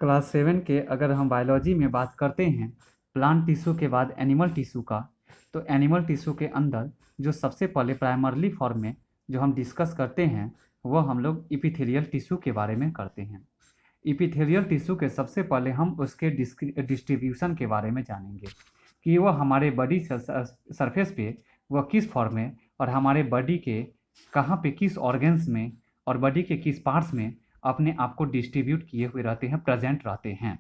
Class 7 के अगर हम बायोलॉजी में बात करते हैं प्लांट टिश्यू के बाद एनिमल टिश्यू का, तो एनिमल टिश्यू के अंदर जो सबसे पहले प्राइमरली फॉर्म में जो हम डिस्कस करते हैं वह हम लोग इपिथेलियल टिश्यू के बारे में करते हैं। इपिथेलियल टिश्यू के सबसे पहले हम उसके डिस्ट्रीब्यूशन के बारे में जानेंगे कि वह हमारे बॉडी सरफेस पे वह किस फॉर्म में और हमारे बॉडी के कहाँ पे किस ऑर्गन्स में और बॉडी के किस पार्ट्स में अपने आप को डिस्ट्रीब्यूट किए हुए रहते हैं, प्रेजेंट रहते हैं।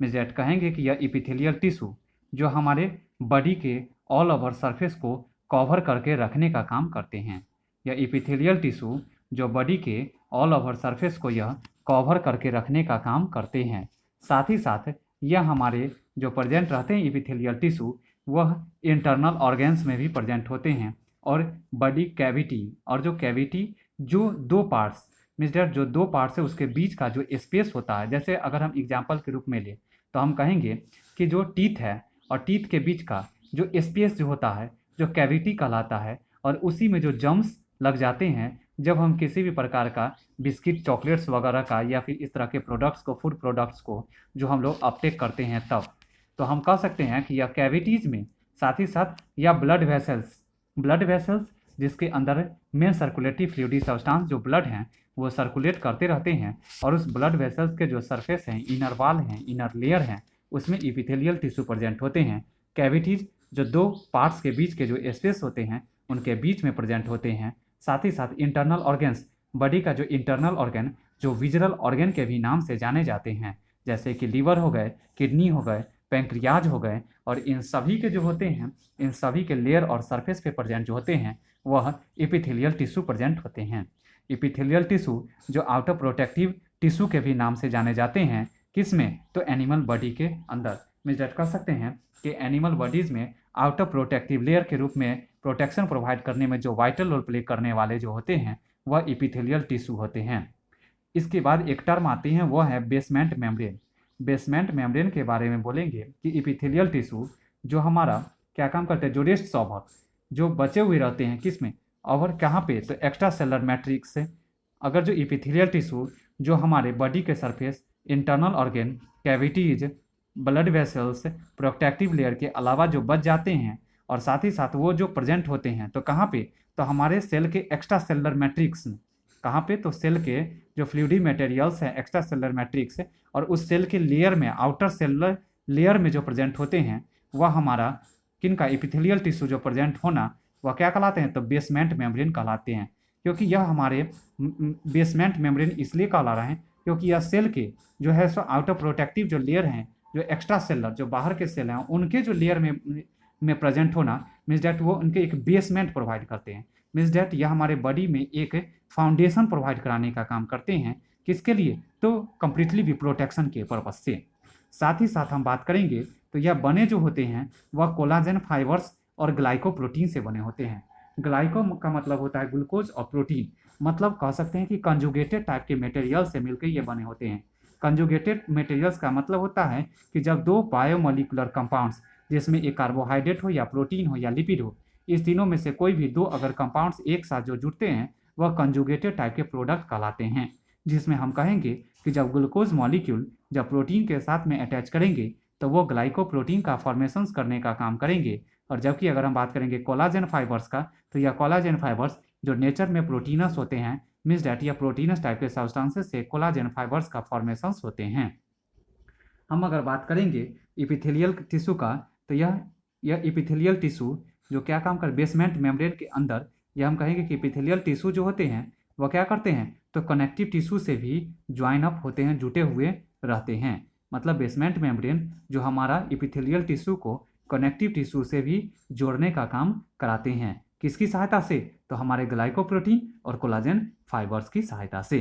मिस कहेंगे कि यह इपिथेलियल टिश्यू जो हमारे बॉडी के ऑल ओवर सरफेस को कवर करके रखने का काम करते हैं। यह इपिथेलियल टिश्यू जो बॉडी के ऑल ओवर सरफेस को यह कवर करके रखने का काम करते हैं। साथ ही साथ यह हमारे जो प्रेजेंट रहते हैं इपिथेलियल टिश्यू वह इंटरनल ऑर्गन्स में भी प्रेजेंट होते हैं और बॉडी कैविटी और जो कैविटी जो दो पार्ट्स जो दो पार्ट्स है उसके बीच का जो स्पेस होता है, जैसे अगर हम एग्जांपल के रूप में ले तो हम कहेंगे कि जो टीथ है और टीथ के बीच का जो स्पेस जो होता है जो कैविटी कहलाता है, और उसी में जो जम्स लग जाते हैं जब हम किसी भी प्रकार का बिस्किट चॉकलेट्स वगैरह का या फिर इस तरह के प्रोडक्ट्स को फूड प्रोडक्ट्स को जो हम लोग अपटेक करते हैं तब तो हम कह सकते हैं कि यह कैविटीज़ में साथ ही साथ या ब्लड वेसल्स जिसके अंदर मेन सर्कुलेटरी फ्लूइडी सब्सटेंस जो ब्लड हैं वो सर्कुलेट करते रहते हैं, और उस ब्लड वेसल्स के जो सरफेस हैं, इनर वॉल हैं, इनर लेयर हैं, उसमें इपिथेलियल टिश्यू प्रेजेंट होते हैं। कैविटीज़ जो दो पार्ट्स के बीच के जो स्पेस होते हैं उनके बीच में प्रेजेंट होते हैं। साथ ही साथ इंटरनल ऑर्गन्स, बॉडी का जो इंटरनल ऑर्गन जो विजरल ऑर्गन के भी नाम से जाने जाते हैं, जैसे कि लीवर हो गए, किडनी हो गए, पैंक्रियाज हो गए, और इन सभी के जो होते हैं इन सभी के लेयर और सरफेस पे प्रेजेंट जो होते हैं वह इपिथेलियल टिश्यू प्रेजेंट होते हैं। इपिथेलियल टिश्यू जो आउटर प्रोटेक्टिव टिश्यू के भी नाम से जाने जाते हैं, किसमें, तो एनिमल बॉडी के अंदर। मिस कह सकते हैं कि एनिमल बॉडीज़ में आउटर प्रोटेक्टिव लेयर के रूप में प्रोटेक्शन प्रोवाइड करने में जो वाइटल रोल प्ले करने वाले जो होते हैं वह इपिथेलियल टिश्यू होते हैं। इसके बाद एक टर्म आती है वह है बेसमेंट मेम्ब्रेन। बेसमेंट मेम्ब्रेन के बारे में बोलेंगे कि इपिथेलियल टिश्यू जो हमारा क्या काम करते हैं, जो रेस्ट ओवर जो बचे हुए रहते हैं किसमें, और कहाँ पे, तो एक्स्ट्रा सेलर मैट्रिक्स से। अगर जो इपिथेलियल टिश्यू जो हमारे बॉडी के surface, internal organ, cavities, blood vessels, protective layer के अलावा जो बच जाते हैं और साथ ही साथ वो जो प्रेजेंट होते हैं तो कहाँ पे, तो हमारे सेल के एक्स्ट्रा सेलर मैट्रिक्स में। कहाँ पे, तो सेल के जो फ्लूइडी मटेरियल्स हैं, एक्स्ट्रा सेलर मैट्रिक्स, और उस सेल के लेयर में, आउटर सेलर लेयर में जो प्रेजेंट होते हैं वह हमारा किनका, इपिथेलियल टिश्यू जो प्रेजेंट होना वह क्या कहलाते हैं, तो बेसमेंट मेम्ब्रेन कहलाते हैं। क्योंकि यह हमारे बेसमेंट मेम्ब्रेन इसलिए कहला रहे हैं क्योंकि यह सेल के जो है सो आउटर प्रोटेक्टिव जो लेयर हैं, जो एक्स्ट्रा सेलर जो बाहर के सेल हैं उनके जो लेयर में प्रेजेंट होना मीन्स डैट वो उनके एक बेसमेंट प्रोवाइड करते हैं। मीन्स डैट यह हमारे बॉडी में एक फाउंडेशन प्रोवाइड कराने का काम करते हैं। किसके लिए, तो कम्प्लीटली भी प्रोटेक्शन के पर्पज से। साथ ही साथ हम बात करेंगे तो यह बने जो होते हैं वह कोलाजन फाइबर्स और ग्लाइकोप्रोटीन से बने होते हैं। ग्लाइको का मतलब होता है ग्लूकोज, और प्रोटीन मतलब कह सकते हैं कि कंजुगेटेड टाइप के मटेरियल से मिलकर ये बने होते हैं। कंजुगेटेड मटेरियल्स का मतलब होता है कि जब दो बायोमोलिकुलर कंपाउंड्स जिसमें एक कार्बोहाइड्रेट हो या प्रोटीन हो या लिपिड हो, इस तीनों में से कोई भी दो अगर कंपाउंड्स एक साथ जो जुड़ते हैं वह कंजुगेटेड टाइप के प्रोडक्ट कहलाते हैं। जिसमें हम कहेंगे कि जब ग्लूकोज मॉलिक्यूल जब प्रोटीन के साथ में अटैच करेंगे तो वो ग्लाइकोप्रोटीन का फॉर्मेशंस करने का काम करेंगे। और जबकि अगर हम बात करेंगे कोलाजन फाइबर्स का, तो यह कोलाजन फाइबर्स जो नेचर में प्रोटीनस होते हैं, मीन्स डैट या प्रोटीनस टाइप के सब्सटेंसेस से कोलाजन फाइबर्स का फॉर्मेशंस होते हैं। हम अगर बात करेंगे इपिथेलियल टिश्यू का, तो यह इपिथेलियल टिश्यू जो क्या काम कर, बेसमेंट मेम्ब्रेन के अंदर, यह हम कहेंगे कि इपिथेलियल टिश्यू जो होते हैं वह क्या करते हैं, तो कनेक्टिव टिश्यू से भी ज्वाइन अप होते हैं, जुटे हुए रहते हैं। मतलब बेसमेंट मेम्ब्रेन जो हमारा इपिथेलियल टिश्यू को कनेक्टिव टिश्यू से भी जोड़ने का काम कराते हैं। किसकी सहायता से, तो हमारे ग्लाइकोप्रोटीन और कोलाजन फाइबर्स की सहायता से।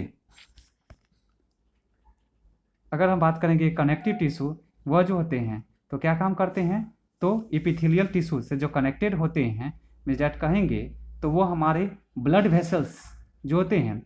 अगर हम बात करेंगे कनेक्टिव टिश्यू वह जो होते हैं तो क्या काम करते हैं, तो इपिथेलियल टिश्यू से जो कनेक्टेड होते हैं मीन्स डैट कहेंगे तो वो हमारे ब्लड वेसल्स जो होते हैं,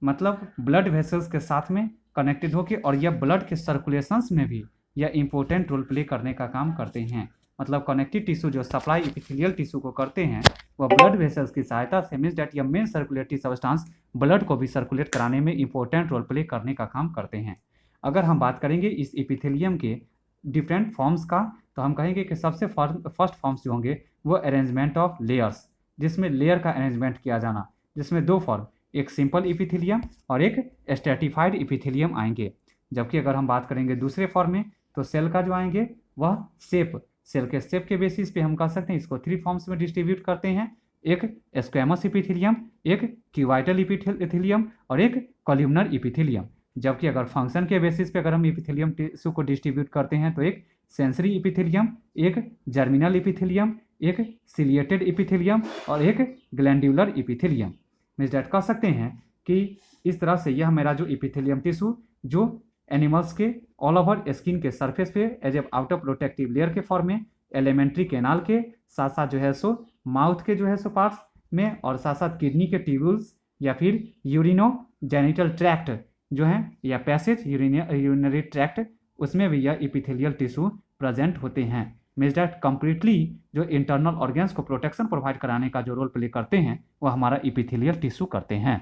मतलब ब्लड वेसल्स के साथ में कनेक्टेड होकर, और यह ब्लड के सर्कुलेशंस में भी यह इंपॉर्टेंट रोल प्ले करने का काम करते हैं। मतलब कनेक्टिव टिश्यू जो सप्लाई इपिथेलियल टिश्यू को करते हैं वह ब्लड वेसल्स की सहायता से, मीन्स डैट यह मेन सर्कुलेटरी सब्सटेंस ब्लड को भी सर्कुलेट कराने में इंपॉर्टेंट रोल प्ले करने का काम करते हैं। अगर हम बात करेंगे इस इपिथेलियम के डिफरेंट फॉर्म्स का, तो हम कहेंगे कि सबसे फर्स्ट फॉर्म्स जो होंगे वो अरेंजमेंट ऑफ लेयर्स, जिसमें लेयर का अरेंजमेंट किया जाना, जिसमें दो फॉर्म, एक सिंपल इपिथेलियम और एक स्ट्रेटिफाइड इपिथेलियम आएंगे। जबकि अगर हम बात करेंगे दूसरे फॉर्म में, तो सेल का जो आएंगे वह सेल के शेप के बेसिस पे हम कह सकते हैं इसको 3 फॉर्म्स में डिस्ट्रीब्यूट करते हैं, एक स्क्वैमस इपिथेलियम, एक क्यूबाइटल इपिथेलियम और एक कॉलमनर इपिथेलियम। जबकि अगर फंक्शन के बेसिस पे अगर हम इपिथेलियम टिश्यू को डिस्ट्रीब्यूट करते हैं, तो एक सेंसरी इपिथेलियम, एक जर्मिनल इपिथेलियम, एक सिलिएटेड इपिथेलियम और एक ग्लैंड्यूलर इपिथेलियम। मींस दैट कह सकते हैं कि इस तरह से यह मेरा जो इपिथेलियम टिश्यू जो एनिमल्स के ऑल ओवर स्किन के सरफेस पे as a outer protective layer के फॉर्म में, एलिमेंट्री कैनाल के साथ साथ जो है सो माउथ के जो है सो पार्ट्स में, और साथ साथ किडनी के ट्यूब्यूल्स या फिर यूरिनो जेनिटल ट्रैक्ट जो है या पैसेज यूरिनरी ट्रैक्ट, उसमें भी यह इपिथेलियल टिश्यू प्रेजेंट होते हैं। मींस दैट कंप्लीटली जो इंटरनल ऑर्गन्स को प्रोटेक्शन प्रोवाइड कराने का जो रोल प्ले करते हैं वो हमारा इपिथेलियल टिश्यू करते हैं।